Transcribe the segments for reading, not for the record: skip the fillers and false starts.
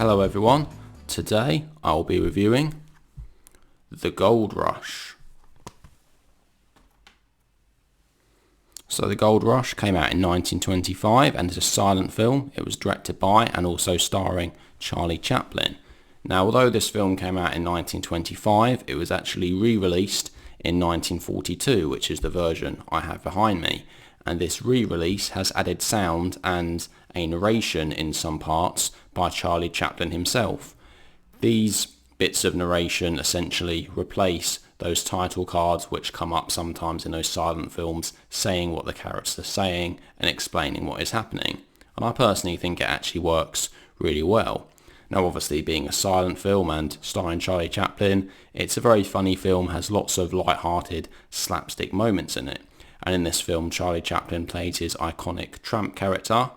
Hello everyone, today I'll be reviewing The Gold Rush. So The Gold Rush came out in 1925 and is a silent film. It was directed by and also starring Charlie Chaplin. Now, although this film came out in 1925, it was actually re-released in 1942, which is the version I have behind me. And this re-release has added sound and a narration in some parts by Charlie Chaplin himself. These bits of narration essentially replace those title cards which come up sometimes in those silent films, saying what the characters are saying and explaining what is happening. And I personally think it actually works really well. Now, obviously, being a silent film and starring Charlie Chaplin, it's a very funny film, has lots of light-hearted slapstick moments in it. And in this film, Charlie Chaplin plays his iconic Tramp character,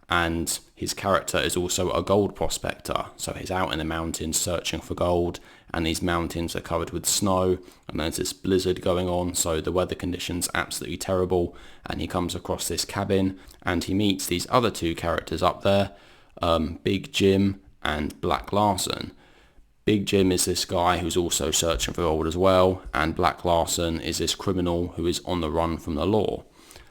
and his character is also a gold prospector. So he's out in the mountains searching for gold, and these mountains are covered with snow, and there's this blizzard going on, so the weather conditions absolutely terrible, and he comes across this cabin, and he meets these other two characters up there, Big Jim and Black Larson. Big Jim is this guy who's also searching for gold as well, and Black Larson is this criminal who is on the run from the law.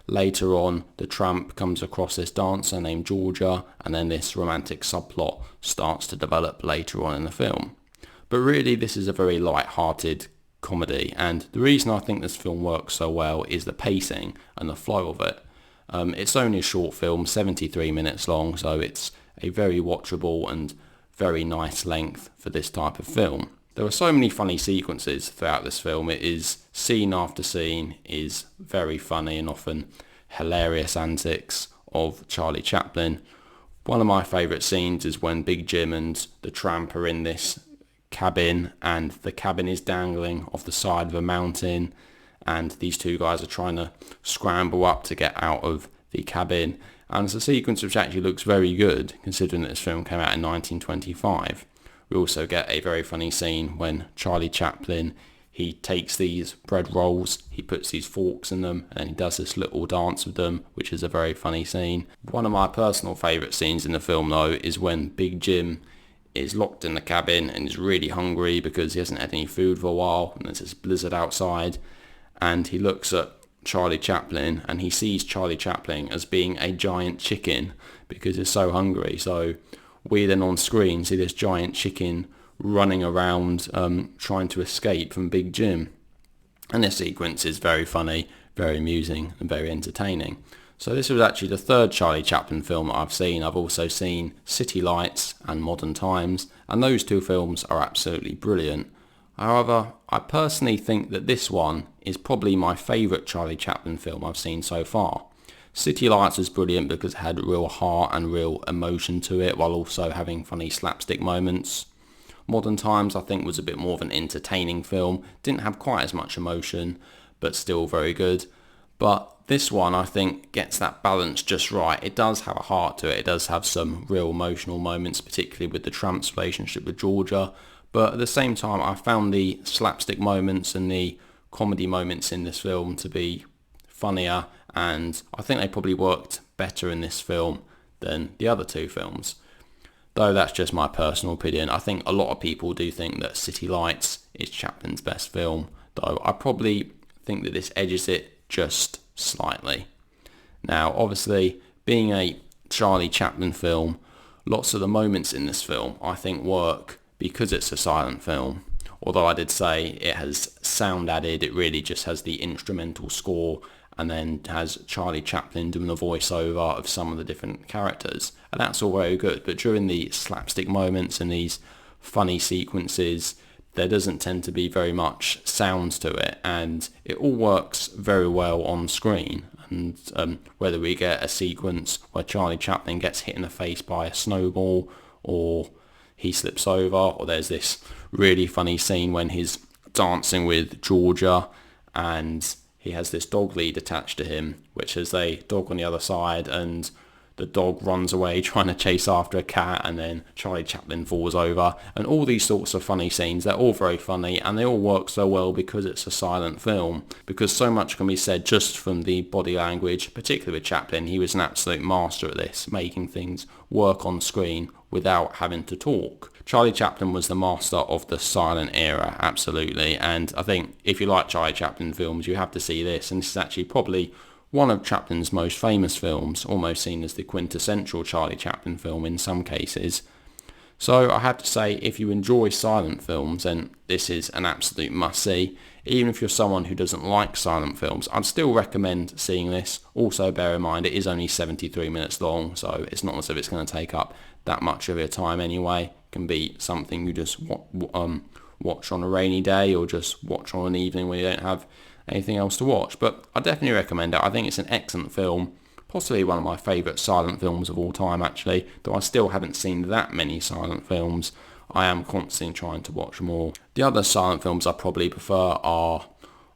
Later on, the tramp comes across this dancer named Georgia, and then this romantic subplot starts to develop later on in the film. But really, this is a very light-hearted comedy, and the reason I think this film works so well is the pacing and the flow of it. It's only a short film, 73 minutes long, so it's a very watchable and very nice length for this type of film. There are so many funny sequences throughout this film. It is scene after scene is very funny and often hilarious antics of Charlie Chaplin. One of my favourite scenes is when Big Jim and the tramp are in this cabin, and the cabin is dangling off the side of a mountain, and these two guys are trying to scramble up to get out of the cabin. And it's a sequence which actually looks very good, considering that this film came out in 1925. We also get a very funny scene when Charlie Chaplin, he takes these bread rolls, he puts these forks in them, and he does this little dance with them, which is a very funny scene. One of my personal favourite scenes in the film, though, is when Big Jim is locked in the cabin and is really hungry because he hasn't had any food for a while, and there's this blizzard outside, and he looks at Charlie Chaplin and he sees Charlie Chaplin as being a giant chicken because he's so hungry. So we then on screen see this giant chicken running around trying to escape from Big Jim. And this sequence is very funny, very amusing and very entertaining. So this was actually the third Charlie Chaplin film that I've seen. I've also seen City Lights and Modern Times, and those two films are absolutely brilliant. However, I personally think that this one is probably my favourite Charlie Chaplin film I've seen so far. City Lights was brilliant because it had real heart and real emotion to it, while also having funny slapstick moments. Modern Times, I think, was a bit more of an entertaining film. Didn't have quite as much emotion, but still very good. But this one, I think, gets that balance just right. It does have a heart to it. It does have some real emotional moments, particularly with the tramp's relationship with Georgia. But at the same time, I found the slapstick moments and the comedy moments in this film to be funnier, and I think they probably worked better in this film than the other two films. Though that's just my personal opinion. I think a lot of people do think that City Lights is Chaplin's best film, though I probably think that this edges it just slightly. Now, obviously, being a Charlie Chaplin film, lots of the moments in this film I think work because it's a silent film. Although I did say it has sound added, it really just has the instrumental score and then has Charlie Chaplin doing the voiceover of some of the different characters. And that's all very good. But during the slapstick moments and these funny sequences, there doesn't tend to be very much sound to it. And it all works very well on screen. And whether we get a sequence where Charlie Chaplin gets hit in the face by a snowball, or he slips over, or there's this really funny scene when he's dancing with Georgia and he has this dog lead attached to him, which has a dog on the other side, and the dog runs away trying to chase after a cat, and then Charlie Chaplin falls over, and all these sorts of funny scenes. They're all very funny, and they all work so well because it's a silent film, because so much can be said just from the body language, particularly with Chaplin. He was an absolute master at this, making things work on screen without having to talk. Charlie Chaplin was the master of the silent era, absolutely, and I think if you like Charlie Chaplin films, you have to see this, and this is actually probably one of Chaplin's most famous films, almost seen as the quintessential Charlie Chaplin film in some cases. So I have to say, if you enjoy silent films, then this is an absolute must-see. Even if you're someone who doesn't like silent films, I'd still recommend seeing this. Also, bear in mind, it is only 73 minutes long, so it's not as if it's going to take up that much of your time anyway. It can be something you just watch on a rainy day, or just watch on an evening when you don't have anything else to watch. But I definitely recommend it. I think it's an excellent film, possibly one of my favourite silent films of all time actually, though I still haven't seen that many silent films. I am constantly trying to watch more. The other silent films I probably prefer are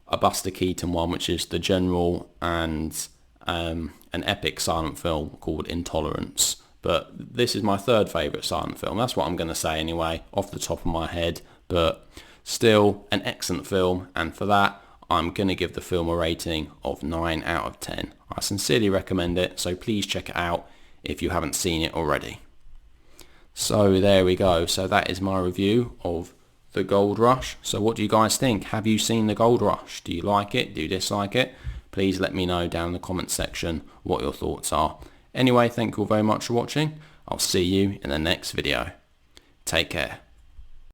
a Buster Keaton one, which is The General, and an epic silent film called Intolerance. But this is my third favourite silent film. That's what I'm going to say anyway, off the top of my head. But still an excellent film, and for that I'm going to give the film a rating of 9 out of 10. I sincerely recommend it, so please check it out if you haven't seen it already. So there we go. So that is my review of The Gold Rush. So what do you guys think? Have you seen The Gold Rush? Do you like it? Do you dislike it? Please let me know down in the comments section what your thoughts are. Anyway, thank you all very much for watching. I'll see you in the next video. Take care.